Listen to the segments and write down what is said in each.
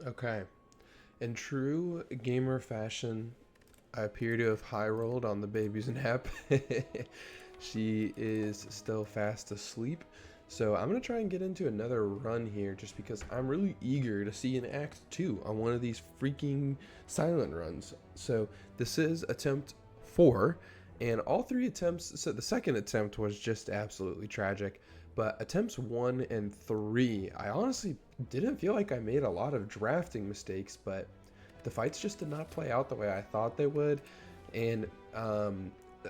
Okay. In true gamer fashion, I appear to have high rolled on the baby's nap. She is still fast asleep. So I'm going to try and get into another run here just because I'm really eager to see an Act 2 on one of these freaking silent runs. So this is attempt 4, and all three attempts, so the second attempt was just absolutely tragic. But attempts 1 and 3, I honestly didn't feel like I made a lot of drafting mistakes, but the fights just did not play out the way I thought they would. And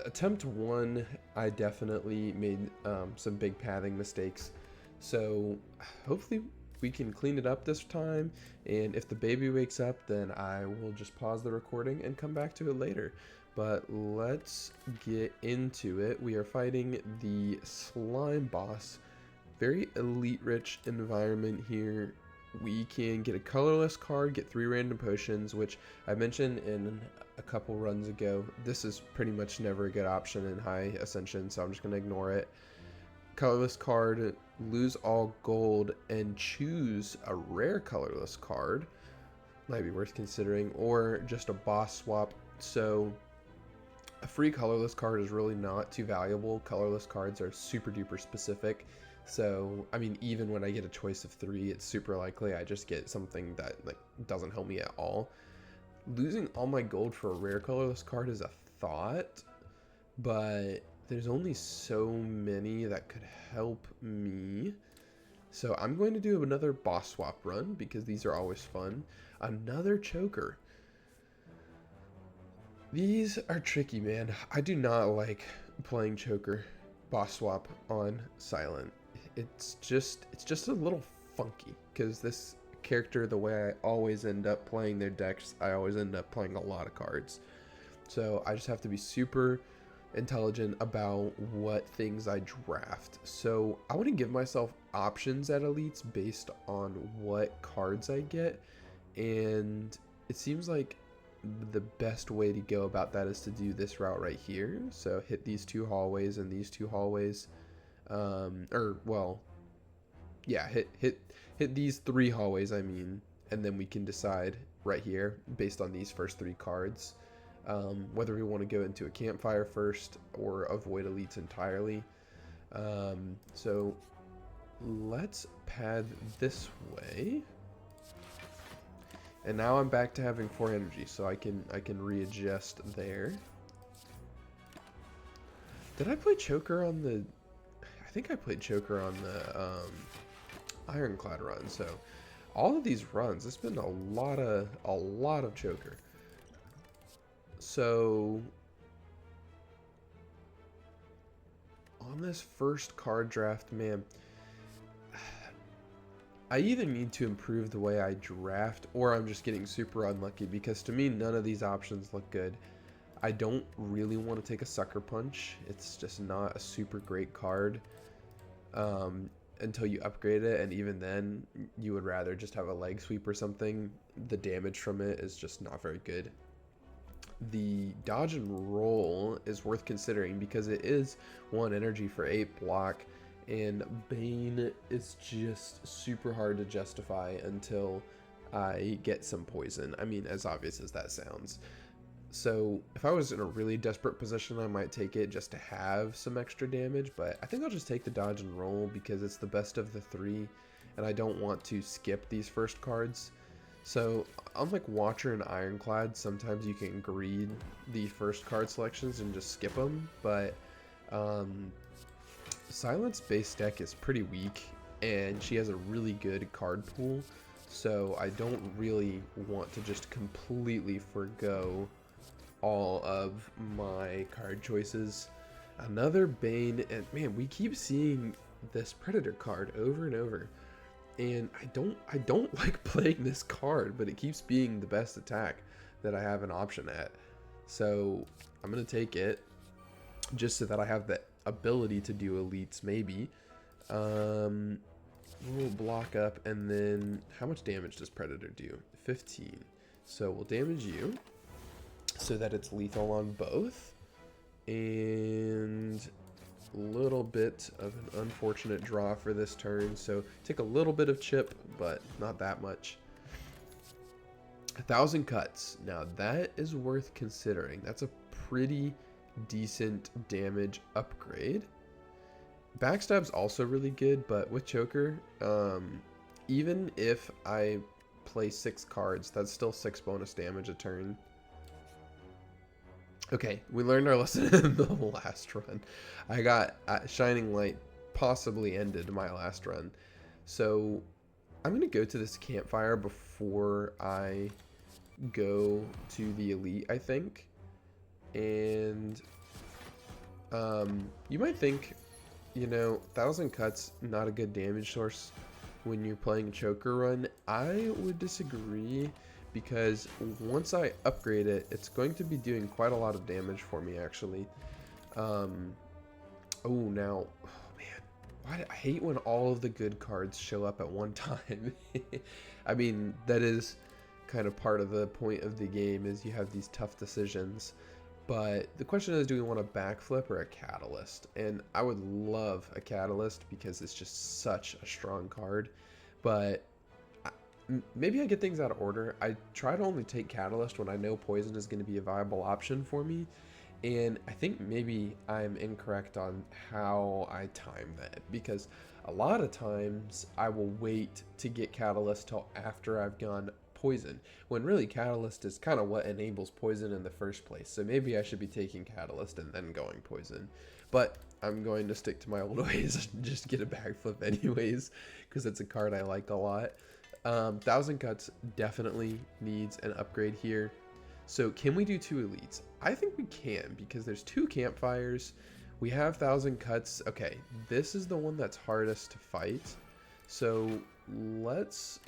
attempt 1, I definitely made some big pathing mistakes. So hopefully we can clean it up this time. And if the baby wakes up, then I will just pause the recording and come back to it later. But let's get into it. We are fighting the slime boss. Very elite rich environment here. We can get a colorless card, get 3 random potions, which I mentioned in a couple runs ago. This is pretty much never a good option in high ascension, so I'm just going to ignore it. Colorless card, lose all gold, and choose a rare colorless card. Might be worth considering, or just a boss swap. So a free colorless card is really not too valuable. Colorless cards are super duper specific. So, I mean, even when I get a choice of 3, it's super likely I just get something that like doesn't help me at all. Losing all my gold for a rare colorless card is a thought, but there's only so many that could help me. So I'm going to do another boss swap run because these are always fun. Another choker. These are tricky, man. I do not like playing choker boss swap on silent. It's just a little funky because this character, the way I always end up playing their decks, I always end up playing a lot of cards. So I just have to be super intelligent about what things I draft. So I want to give myself options at elites based on what cards I get, and it seems like the best way to go about that is to do this route right here. So hit these 2 hallways and these 2 hallways, or well, yeah, hit these 3 hallways, I mean, and then we can decide right here based on these first 3 cards whether we want to go into a campfire first or avoid elites entirely. So let's pad this way. And now I'm back to having 4 energy, so I can readjust there. Did I play choker on the? I think I played choker on the ironclad run. So all of these runs, it's been a lot of choker. So on this first card draft, man, I either need to improve the way I draft or I'm just getting super unlucky because to me none of these options look good. I don't really want to take a sucker punch. It's just not a super great card until you upgrade it, and even then you would rather just have a leg sweep or something. The damage from it is just not very good. The dodge and roll is worth considering because it is 1 energy for 8 block, and Bane is just super hard to justify until I get some poison. I mean, as obvious as that sounds. So if I was in a really desperate position, I might take it just to have some extra damage, but I think I'll just take the dodge and roll because it's the best of the 3, and I don't want to skip these first cards. So unlike Watcher and Ironclad, sometimes you can greed the first card selections and just skip them, but Silent's base deck is pretty weak, and she has a really good card pool, so I don't really want to just completely forgo all of my card choices. Another Bane, and man, we keep seeing this Predator card over and over, and I don't like playing this card, but it keeps being the best attack that I have an option at. So I'm gonna take it just so that I have the ability to do elites maybe. We'll block up, and then how much damage does Predator do? 15. So we'll damage you so that it's lethal on both, and a little bit of an unfortunate draw for this turn, so take a little bit of chip but not that much. 1,000 cuts. Now that is worth considering. That's a pretty decent damage upgrade. Backstab's also really good, but with Choker, even if I play 6 cards, that's still 6 bonus damage a turn. Okay, we learned our lesson in the last run. I got Shining Light possibly ended my last run. So I'm going to go to this campfire before I go to the elite, I think. And you might think, you know, 1,000 cuts, not a good damage source when you're playing Choker run. I would disagree, because once I upgrade it, it's going to be doing quite a lot of damage for me, actually. Oh, now, oh man, I hate when all of the good cards show up at one time. I mean, that is kind of part of the point of the game, is you have these tough decisions. But the question is, do we want a backflip or a catalyst? And I would love a catalyst because it's just such a strong card. But maybe I get things out of order. I try to only take catalyst when I know poison is going to be a viable option for me. And I think maybe I'm incorrect on how I time that, because a lot of times I will wait to get catalyst till after I've gone poison, when really catalyst is kind of what enables poison in the first place. So maybe I should be taking catalyst and then going poison, but I'm going to stick to my old ways and just get a backflip anyways, because it's a card I like a lot. 1,000 cuts definitely needs an upgrade here. So can we do 2 elites? I think we can, because there's 2 campfires. We have 1,000 cuts. Okay, this is the one that's hardest to fight. So let's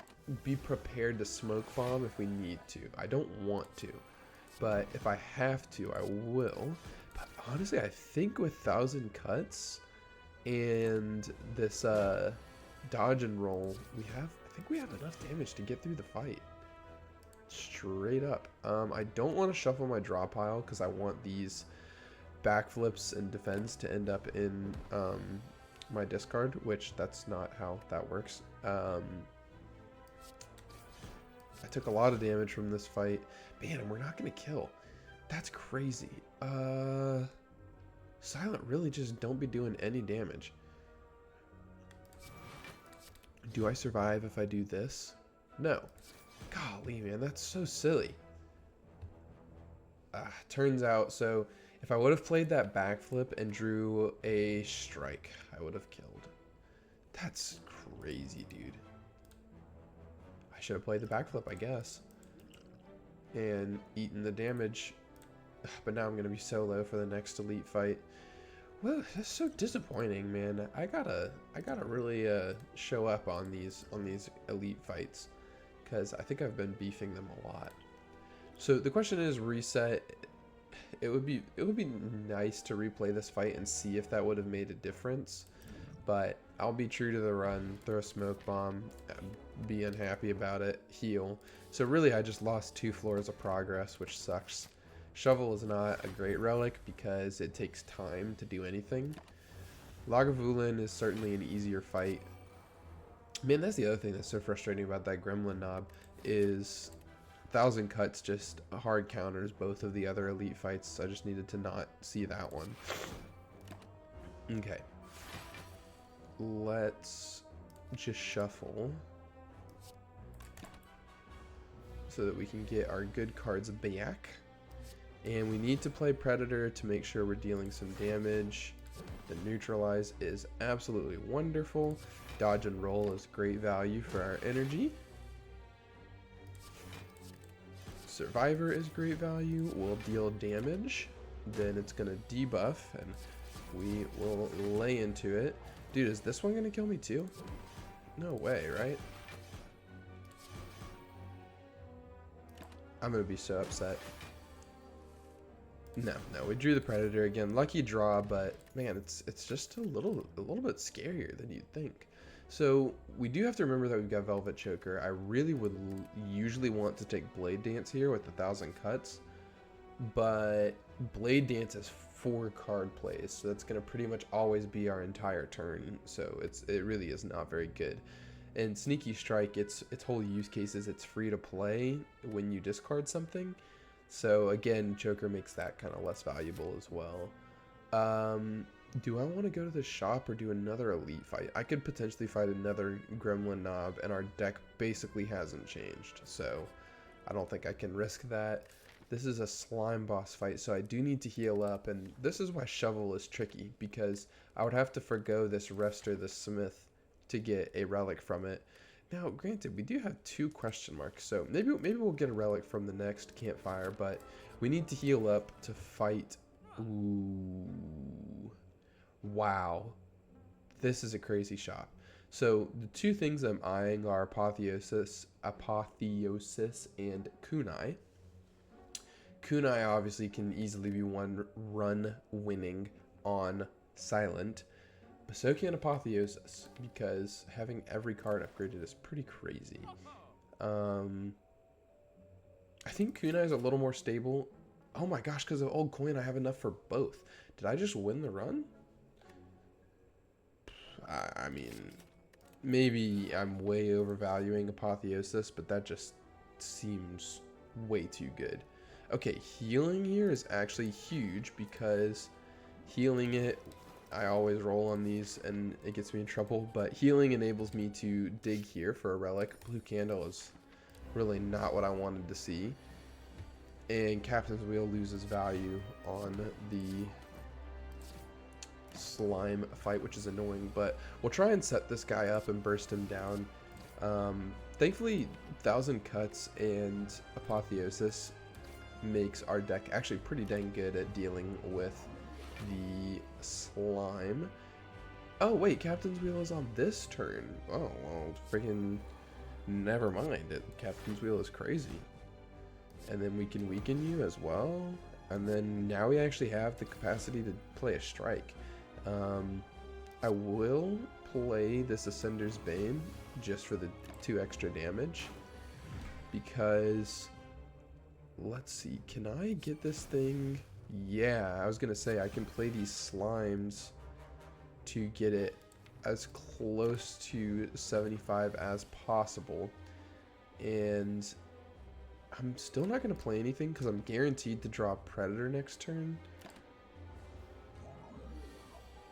be prepared to smoke bomb if we need to. I don't want to, but if I have to, I will. But honestly, I think with 1,000 cuts and this dodge and roll, I think we have enough damage to get through the fight. Straight up. I don't want to shuffle my draw pile because I want these backflips and defense to end up in my discard, which that's not how that works. I took a lot of damage from this fight. Man, and we're not going to kill. That's crazy. Silent really just don't be doing any damage. Do I survive if I do this? No. Golly, man, that's so silly. Turns out, so if I would have played that backflip and drew a strike, I would have killed. That's crazy, dude. I should have played the backflip, I guess, and eaten the damage. But now I'm going to be so low for the next elite fight. Well, that's so disappointing, man. I gotta really show up on these elite fights, because I think I've been beefing them a lot. So the question is, reset. It would be nice to replay this fight and see if that would have made a difference. But I'll be true to the run, throw a smoke bomb, be unhappy about it, heal. So really I just lost 2 floors of progress, which sucks. Shovel is not a great relic because it takes time to do anything. Lagavulin is certainly an easier fight. Man, that's the other thing that's so frustrating about that Gremlin Knob, is 1,000 cuts just hard counters both of the other elite fights. I just needed to not see that one. Okay. Let's just shuffle so that we can get our good cards back. And we need to play Predator to make sure we're dealing some damage. The Neutralize is absolutely wonderful. Dodge and Roll is great value for our energy. Survivor is great value. We'll deal damage. Then it's going to debuff, and we will lay into it. Dude, is this one going to kill me too? No way, right? I'm going to be so upset. No, we drew the Predator again. Lucky draw, but man, it's just a little bit scarier than you'd think. So we do have to remember that we've got Velvet Choker. I really would usually want to take Blade Dance here with 1,000 cuts, but Blade Dance is 4 card plays, so that's going to pretty much always be our entire turn. So it really is not very good. And Sneaky Strike, its whole use case is it's free to play when you discard something. So again, Choker makes that kind of less valuable as well. Do I want to go to the shop or do another elite fight? I could potentially fight another Gremlin Knob, and our deck basically hasn't changed, so I don't think I can risk that. This is a slime boss fight, so I do need to heal up, and this is why Shovel is tricky, because I would have to forgo this Rester the Smith to get a relic from it. Now, granted, we do have 2 question marks, so maybe we'll get a relic from the next campfire, but we need to heal up to fight. Ooh. Wow. This is a crazy shop. So the 2 things I'm eyeing are Apotheosis, and Kunai. Kunai obviously can easily be one run winning on Silent, but so can Apotheosis, because having every card upgraded is pretty crazy. I think Kunai is a little more stable. Oh my gosh, because of old coin I have enough for both. Did I just win the run? I mean, maybe I'm way overvaluing Apotheosis, but that just seems way too good. Okay, healing here is actually huge, because healing it, I always roll on these and it gets me in trouble, but healing enables me to dig here for a relic. Blue Candle is really not what I wanted to see. And Captain's Wheel loses value on the slime fight, which is annoying, but we'll try and set this guy up and burst him down. Thankfully, 1,000 Cuts and Apotheosis makes our deck actually pretty dang good at dealing with the slime. Oh wait, Captain's Wheel is on this turn. Oh well, freaking never mind. Captain's Wheel is crazy. And then we can weaken you as well. And then now we actually have the capacity to play a strike. I will play this Ascender's Bane just for the 2 extra damage, because let's see, can I get this thing? Yeah, I was gonna say I can play these slimes to get it as close to 75 as possible, and I'm still not gonna play anything because I'm guaranteed to draw Predator next turn.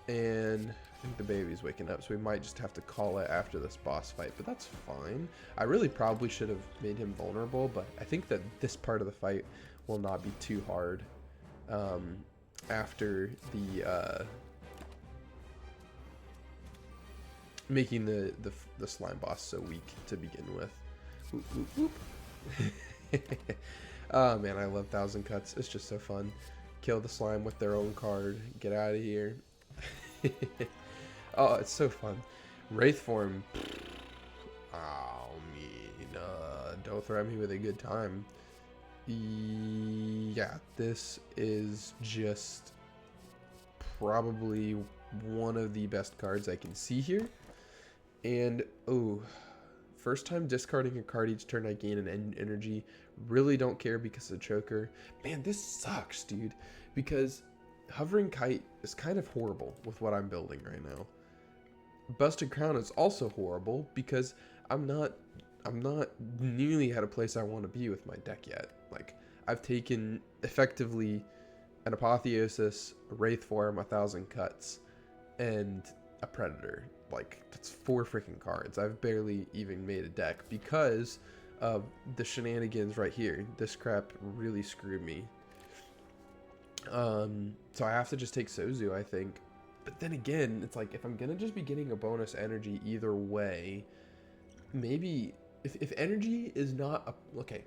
And I think the baby's waking up, so we might just have to call it after this boss fight, but that's fine. I really probably should have made him vulnerable, but I think that this part of the fight will not be too hard after the making the slime boss so weak to begin with. Whoop, whoop, whoop. Oh man, I love 1,000 Cuts. It's just so fun. Kill the slime with their own card. Get out of here. Oh, it's so fun. Wraith form. Oh, mean. Don't threaten me with a good time. Yeah, this is just probably one of the best cards I can see here. And, oh, first time discarding a card each turn I gain an energy. Really don't care because of Choker. Man, this sucks, dude. Because Hovering Kite is kind of horrible with what I'm building right now. Busted Crown is also horrible because I'm not nearly at a place I want to be with my deck yet. Like, I've taken effectively an Apotheosis, a Wraith Form, 1,000 Cuts, and a Predator. Like, that's 4 freaking cards. I've barely even made a deck because of the shenanigans right here. This crap really screwed me. So I have to just take Sozu, I think. But then again, it's like, if I'm gonna just be getting a bonus energy either way, maybe if energy is not a, okay,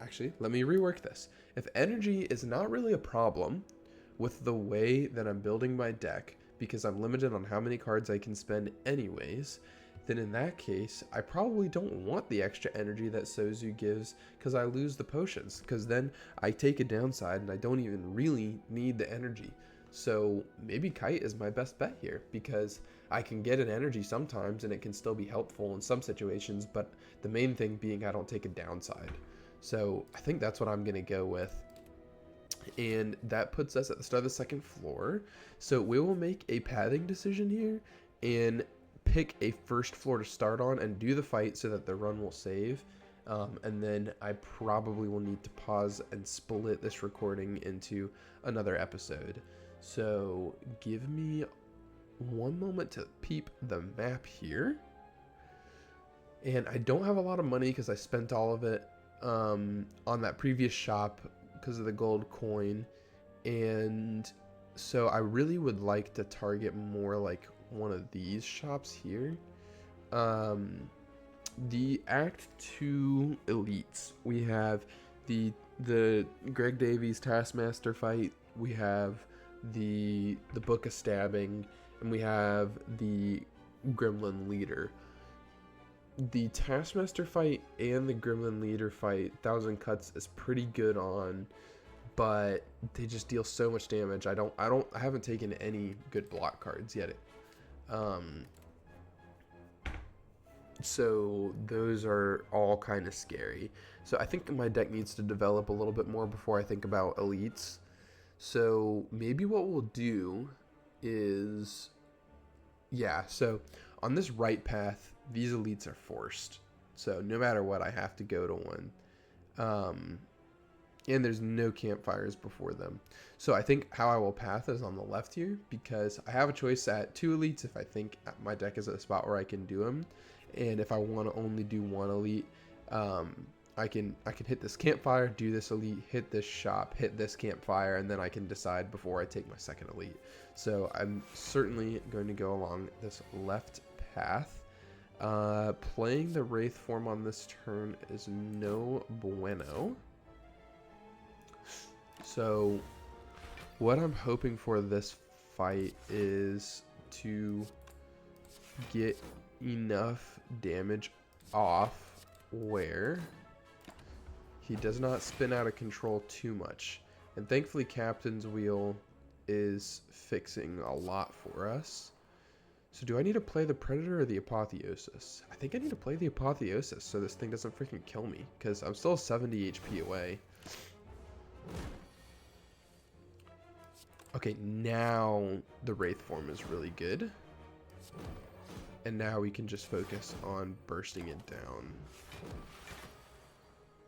actually, let me rework this. If energy is not really a problem with the way that I'm building my deck, because I'm limited on how many cards I can spend anyways, then in that case, I probably don't want the extra energy that Sozu gives, because I lose the potions, because then I take a downside and I don't even really need the energy. So maybe Kite is my best bet here, because I can get an energy sometimes and it can still be helpful in some situations, but the main thing being I don't take a downside. So I think that's what I'm going to go with. And that puts us at the start of the second floor. So we will make a pathing decision here and pick a first floor to start on and do the fight so that the run will save. And then I probably will need to pause and split this recording into another episode. So give me one moment to peep the map here. And I don't have a lot of money because I spent all of it on that previous shop because of the gold coin. And so I really would like to target more like one of these shops here. The Act 2 elites. We have the Greg Davies Taskmaster fight. We have the Book of Stabbing, and we have the Gremlin Leader. The Taskmaster fight and the Gremlin Leader fight, 1000 cuts is pretty good on, but they just deal so much damage. I haven't taken any good block cards yet. So those are all kind of scary. So I think my deck needs to develop a little bit more before I think about elites. So maybe what we'll do is, yeah, so on this right path, these elites are forced. So no matter what, I have to go to one. And there's no campfires before them. So I think how I will path is on the left here, because I have a choice at 2 elites if I think my deck is at a spot where I can do them. And if I want to only do one elite, I can hit this campfire, do this elite, hit this shop, hit this campfire, and then I can decide before I take my second elite. So I'm certainly going to go along this left path. Playing the Wraith form on this turn is no bueno. So what I'm hoping for this fight is to get enough damage off where he does not spin out of control too much. And thankfully Captain's Wheel is fixing a lot for us. So do I need to play the Predator or the Apotheosis? I think I need to play the Apotheosis so this thing doesn't freaking kill me, because I'm still 70 HP away. Okay, now the Wraith form is really good. And now we can just focus on bursting it down.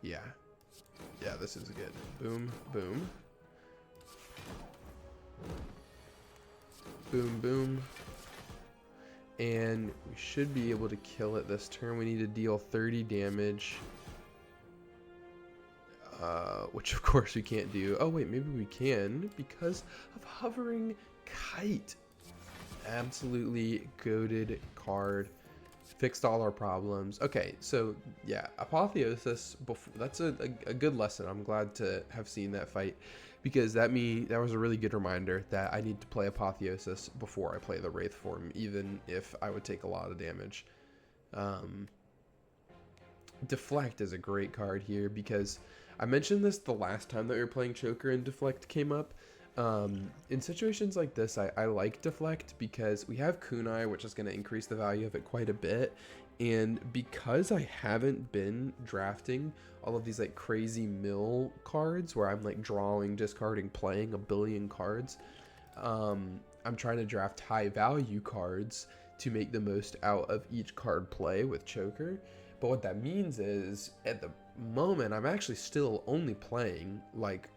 Yeah. Yeah, this is good. Boom, boom. Boom, boom. And we should be able to kill it this turn. We need to deal 30 damage. Which of course we can't do. Oh wait, maybe we can because of Hovering Kite. Absolutely goated card. Fixed all our problems. Okay, so yeah, Apotheosis, that's a good lesson. I'm glad to have seen that fight, because that was a really good reminder that I need to play Apotheosis before I play the Wraith form, even if I would take a lot of damage. Deflect is a great card here, because I mentioned this the last time that we were playing Choker and Deflect came up. In situations like this, I like Deflect because we have Kunai, which is going to increase the value of it quite a bit. And because I haven't been drafting all of these like crazy mill cards where I'm like drawing, discarding, playing a billion cards, I'm trying to draft high value cards to make the most out of each card play with Choker. But what that means is at the moment, I'm actually still only playing like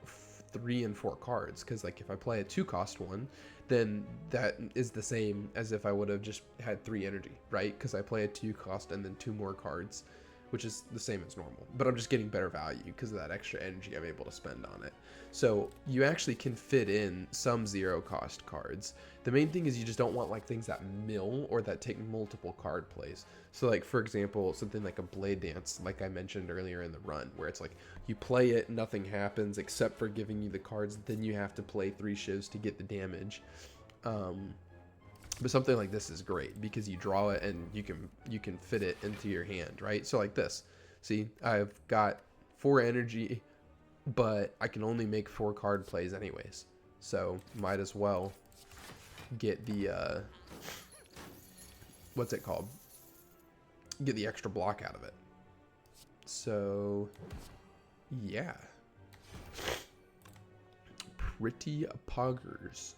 3 and 4 cards, because like if I play a 2-cost one, then that is the same as if I would have just had 3 energy, right? Because I play a 2-cost and then 2 more cards, which is the same as normal, but I'm just getting better value because of that extra energy I'm able to spend on it. So you actually can fit in some 0-cost cards. The main thing is you just don't want like things that mill or that take multiple card plays. So like, for example, something like a Blade Dance, like I mentioned earlier in the run, where it's like you play it, nothing happens except for giving you the cards, then you have to play 3 shivs to get the damage. But something like this is great because you draw it and you can fit it into your hand, right? So like this, see, I've got 4 energy, but I can only make 4 card plays anyways. So might as well get the what's it called? Get the extra block out of it. So yeah, pretty poggers.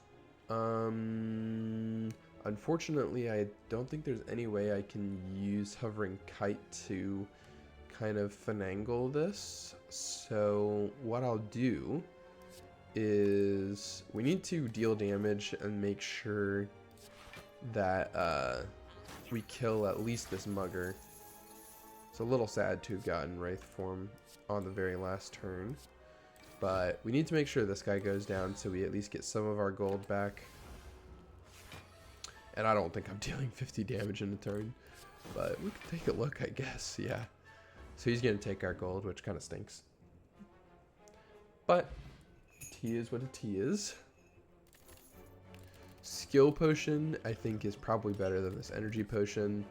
Unfortunately, I don't think there's any way I can use Hovering Kite to kind of finagle this. So what I'll do is we need to deal damage and make sure that we kill at least this mugger. It's a little sad to have gotten Wraith form on the very last turn, but we need to make sure this guy goes down so we at least get some of our gold back. And I don't think I'm dealing 50 damage in a turn, but we can take a look, I guess. Yeah. So he's going to take our gold, which kind of stinks. But T is what a T is. Skill potion, I think, is probably better than this energy potion.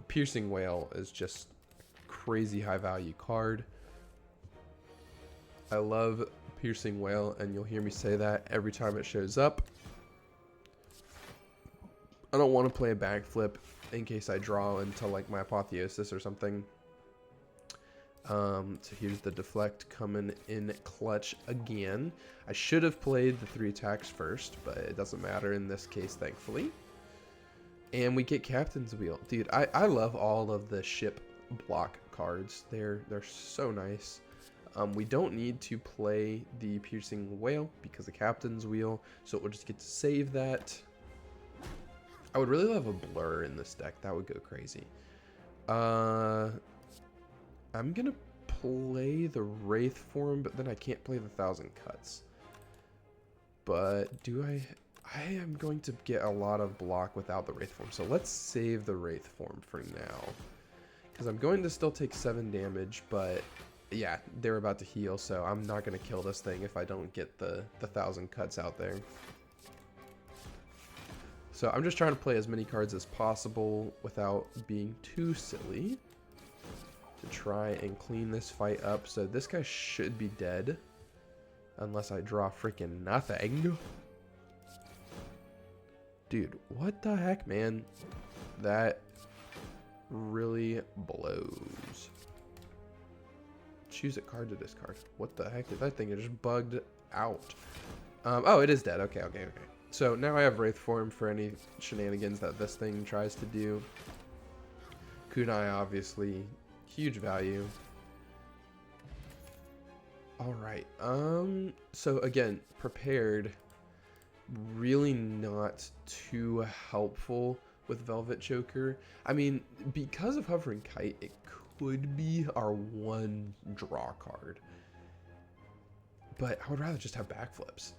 Piercing Whale is just a crazy high value card. I love Piercing Whale, and you'll hear me say that every time it shows up. I don't want to play a backflip in case I draw into like my Apotheosis or something. So here's the deflect coming in clutch again. I should have played the 3 attacks first, but it doesn't matter in this case, thankfully. And we get Captain's Wheel. Dude, I love all of the ship block cards. They're so nice. We don't need to play the Piercing Whale because of Captain's Wheel, so we'll just get to save that. I would really love a Blur in this deck. That would go crazy. I'm gonna play the Wraith form, but then I can't play the 1,000 Cuts. But do I am going to get a lot of block without the Wraith form, so let's save the Wraith form for now. Because I'm going to still take 7 damage, but yeah, they're about to heal, so I'm not going to kill this thing if I don't get the 1,000 Cuts out there. So I'm just trying to play as many cards as possible without being too silly to try and clean this fight up. So this guy should be dead unless I draw freaking nothing. Dude, what the heck, man? That really blows. Choose a card to discard. What the heck? That thing is just bugged out. Oh, it is dead. Okay. So now I have Wraith form for any shenanigans that this thing tries to do. Kunai, obviously, huge value. Alright, so again, prepared, really not too helpful with Velvet Choker. I mean, because of Hovering Kite, it could be our one draw card. But I would rather just have backflips.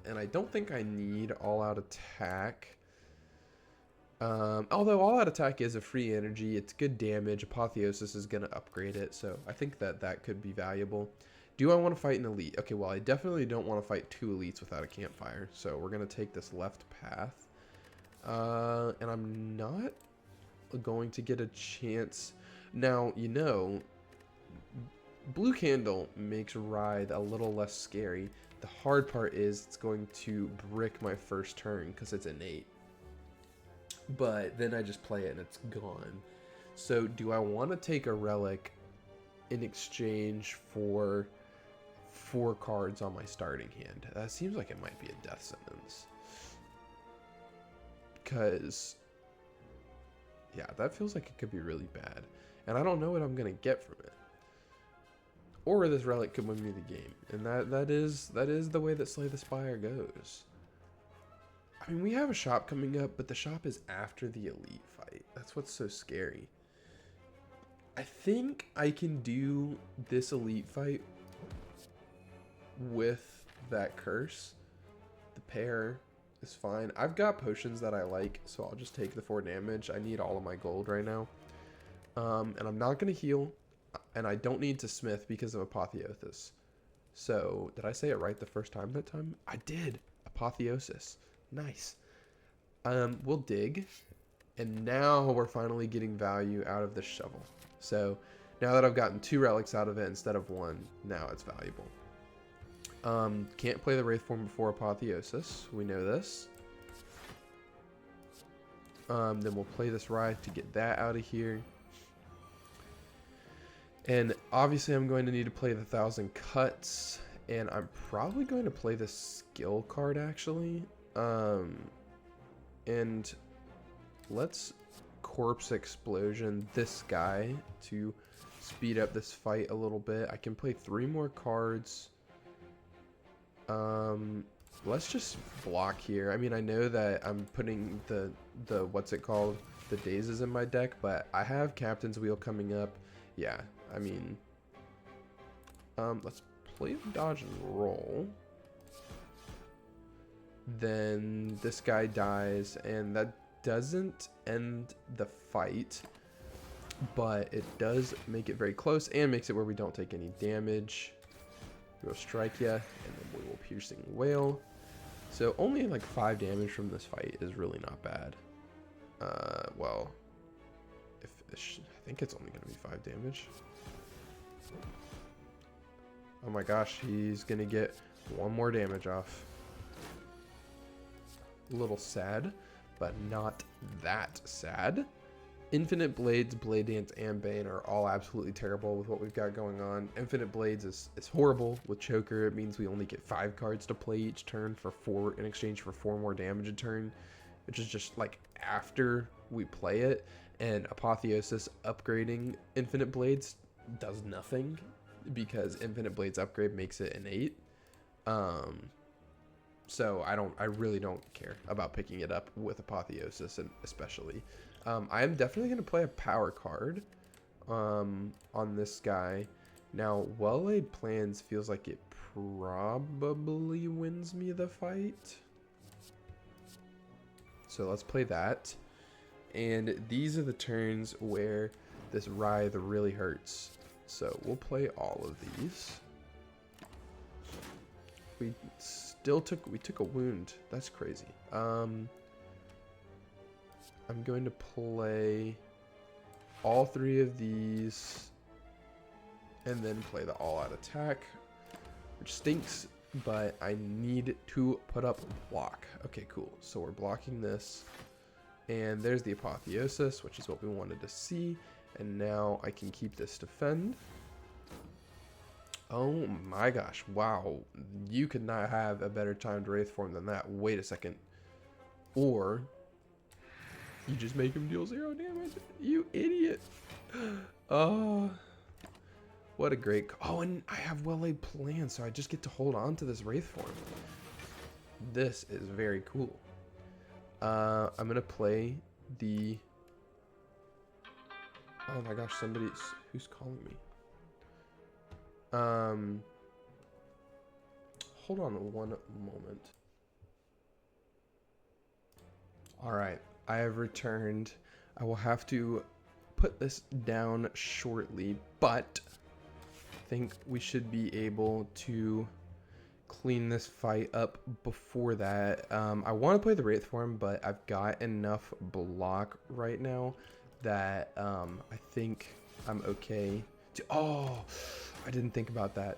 And I don't think I need all-out attack. Although all-out attack is a free energy, it's good damage. Apotheosis is going to upgrade it, so I think that could be valuable. Do I want to fight an elite? Okay, well, I definitely don't want to fight 2 elites without a campfire, so we're going to take this left path. And I'm not going to get a chance. Now, you know, Blue Candle makes Ride a little less scary. The hard part is it's going to brick my first turn because it's innate. But then I just play it and it's gone. So do I want to take a relic in exchange for 4 cards on my starting hand? That seems like it might be a death sentence. Because, yeah, that feels like it could be really bad. And I don't know what I'm going to get from it. Or this relic could win me the game. And that is the way that Slay the Spire goes. I mean, we have a shop coming up, but the shop is after the elite fight. That's what's so scary. I think I can do this elite fight with that curse. The pair is fine. I've got potions that I like, so I'll just take the 4 damage. I need all of my gold right now. And I'm not going to heal, and I don't need to smith because of Apotheosis. So, did I say it right the first time that time? I did. Apotheosis. Nice. We'll dig, and now we're finally getting value out of this shovel. So now that I've gotten 2 relics out of it instead of 1, now it's valuable. Can't play the Wraith form before Apotheosis. We know this. Then we'll play this Ride to get that out of here. And obviously I'm going to need to play the 1,000 Cuts, and I'm probably going to play the skill card actually. And let's corpse explosion this guy to speed up this fight a little bit. I can play 3 more cards. Let's just block here. I mean, I know that I'm putting the what's it called, the dazes in my deck, but I have Captain's Wheel coming up. Yeah, I mean, let's play the dodge and roll. Then this guy dies, and that doesn't end the fight, but it does make it very close and makes it where we don't take any damage. We'll strike ya, and then we will piercing wail. So only like 5 damage from this fight is really not bad. Well, I think it's only gonna be 5 damage. Oh my gosh, he's gonna get 1 more damage off. A little sad, but not that sad. Infinite Blades, Blade Dance, and Bane are all absolutely terrible with what we've got going on. Infinite Blades is horrible with Choker. It means we only get 5 cards to play each turn for 4 in exchange for 4 more damage a turn, which is just like after we play it. And Apotheosis upgrading Infinite Blades does nothing because Infinite Blades upgrade makes it an 8. So I really don't care about picking it up with Apotheosis, and especially. I am definitely going to play a power card on this guy. Now, Well-Laid Plans feels like it probably wins me the fight. So let's play that. And these are the turns where this Writhe really hurts. So we'll play all of these. We took a wound. That's crazy. I'm going to play all 3 of these and then play the all-out attack, which stinks, but I need to put up block. Okay, cool. So we're blocking this, and there's the Apotheosis, which is what we wanted to see, and now I can keep this defend. Oh my gosh, wow. You could not have a better timed Wraith form than that. Wait a second. Or you just make him deal 0 damage. You idiot. Oh, what a great... Oh, and I have Well-Laid Plans, so I just get to hold on to this Wraith form. This is very cool. I'm going to play the... Oh my gosh, who's calling me? Hold on 1 moment. All right. I have returned. I will have to put this down shortly, but I think we should be able to clean this fight up before that. I want to play the Wraith form, but I've got enough block right now that I think I'm okay. Oh, I didn't think about that.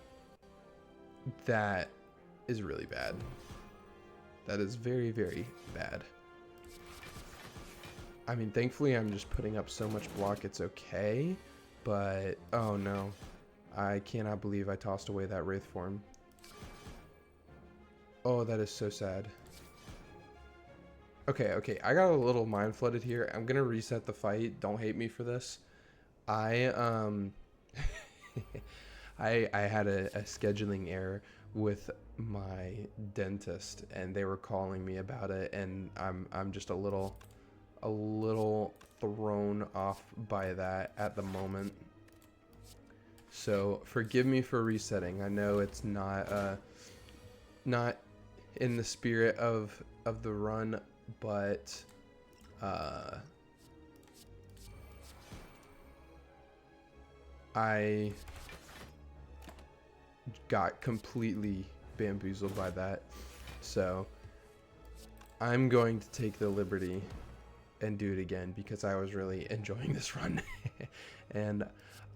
That is really bad. That is very, very bad. I mean, thankfully, I'm just putting up so much block, it's okay. But, oh no. I cannot believe I tossed away that Wraith form. Oh, that is so sad. Okay, I got a little mind flooded here. I'm gonna reset the fight. Don't hate me for this. I had a scheduling error with my dentist, and they were calling me about it, and I'm just a little thrown off by that at the moment. So forgive me for resetting. I know it's not in the spirit of the run, but I got completely bamboozled by that. So I'm going to take the liberty and do it again because I was really enjoying this run. And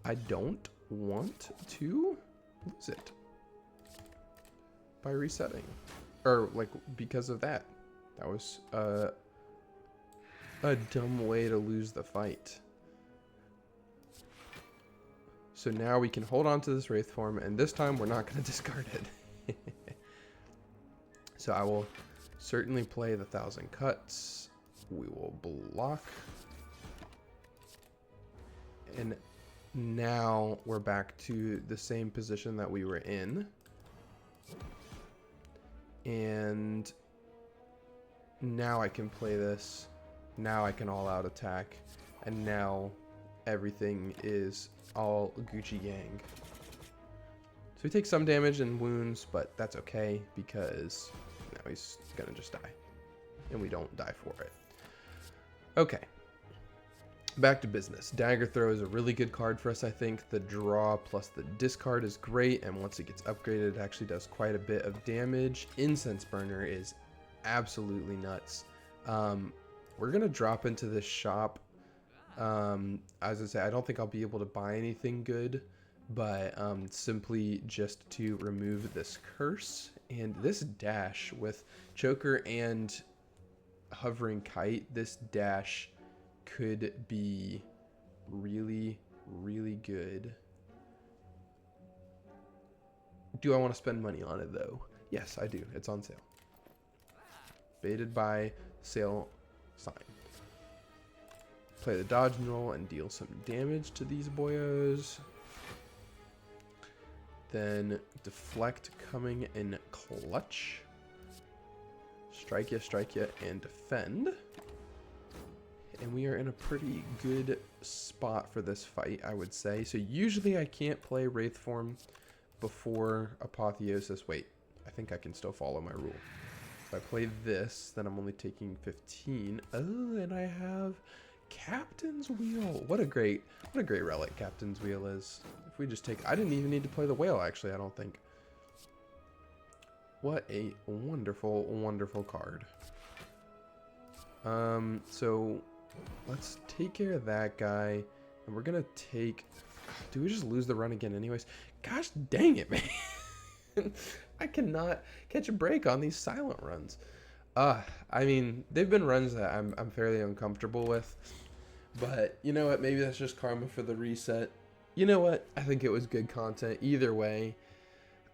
I don't want to lose it by resetting, or like because of that. That was a dumb way to lose the fight. So now we can hold on to this Wraith form, and this time we're not going to discard it. So I will certainly play the 1,000 Cuts. We will block. And now we're back to the same position that we were in. And now I can play this. Now I can all out attack. And now everything is all Gucci gang. So he takes some damage and wounds, but that's okay because now he's gonna just die. And we don't die for it. Okay. Back to business. Dagger Throw is a really good card for us, I think. The draw plus the discard is great, and once it gets upgraded, it actually does quite a bit of damage. Incense Burner is absolutely nuts. We're going to drop into this shop. As I say, I don't think I'll be able to buy anything good, but simply just to remove this curse. And this dash with Choker and Hovering Kite, this dash could be really, really good. Do I want to spend money on it though? Yes, I do. It's on sale. Baited by sale sign. Play the dodge and roll and deal some damage to these boyos. Then deflect coming in clutch. Strike ya, and defend. And we are in a pretty good spot for this fight, I would say. So usually I can't play Wraith Form before Apotheosis. Wait, I think I can still follow my rule. If I play this, then I'm only taking 15. Oh, and I have Captain's Wheel. What a great relic Captain's Wheel is. If we just take, I didn't even need to play the whale, actually, I don't think. What a wonderful, wonderful card. So let's take care of that guy, and we're gonna take. Do we just lose the run again, anyways? Gosh dang it, man! I cannot catch a break on these silent runs. I mean, they've been runs that I'm fairly uncomfortable with, but you know what? Maybe that's just karma for the reset. You know what? I think it was good content either way.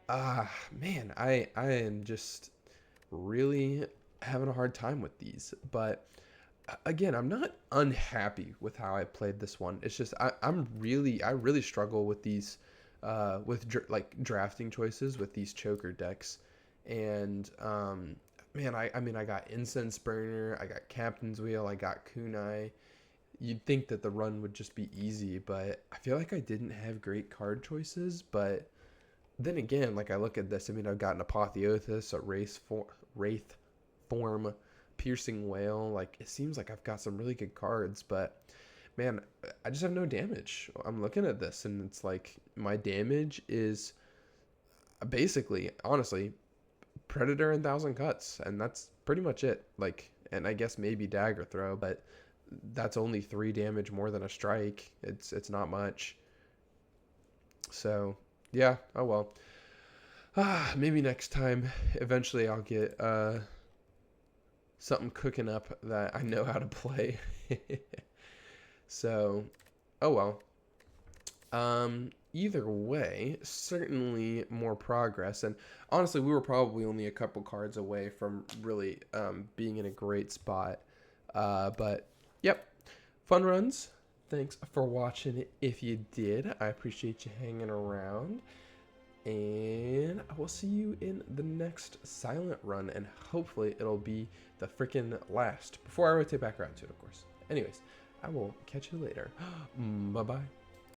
Man, I am just really having a hard time with these, but again, I'm not unhappy with how I played this one. It's just I really struggle with these like drafting choices with these choker decks. And man, I mean, I got Incense Burner, I got Captain's Wheel, I got Kunai. You'd think that the run would just be easy, but I feel like I didn't have great card choices. But then again, like I look at this, I mean, I've got an Apotheosis, a Wraith Form, Piercing Whale. Like, it seems like I've got some really good cards, but man, I just have no damage. I'm looking at this and it's like my damage is basically, honestly, Predator and 1,000 Cuts, and that's pretty much it. Like, and I guess maybe Dagger Throw, but that's only 3 damage more than a strike. It's not much. So yeah, oh well. Maybe next time, eventually I'll get something cooking up that I know how to play. So, oh well. Either way, certainly more progress. And honestly, we were probably only a couple cards away from really being in a great spot. But, yep, fun runs. Thanks for watching if you did. I appreciate you hanging around. And I will see you in the next silent run. And hopefully it'll be the freaking last. Before I rotate back around to it, of course. Anyways, I will catch you later. Bye-bye.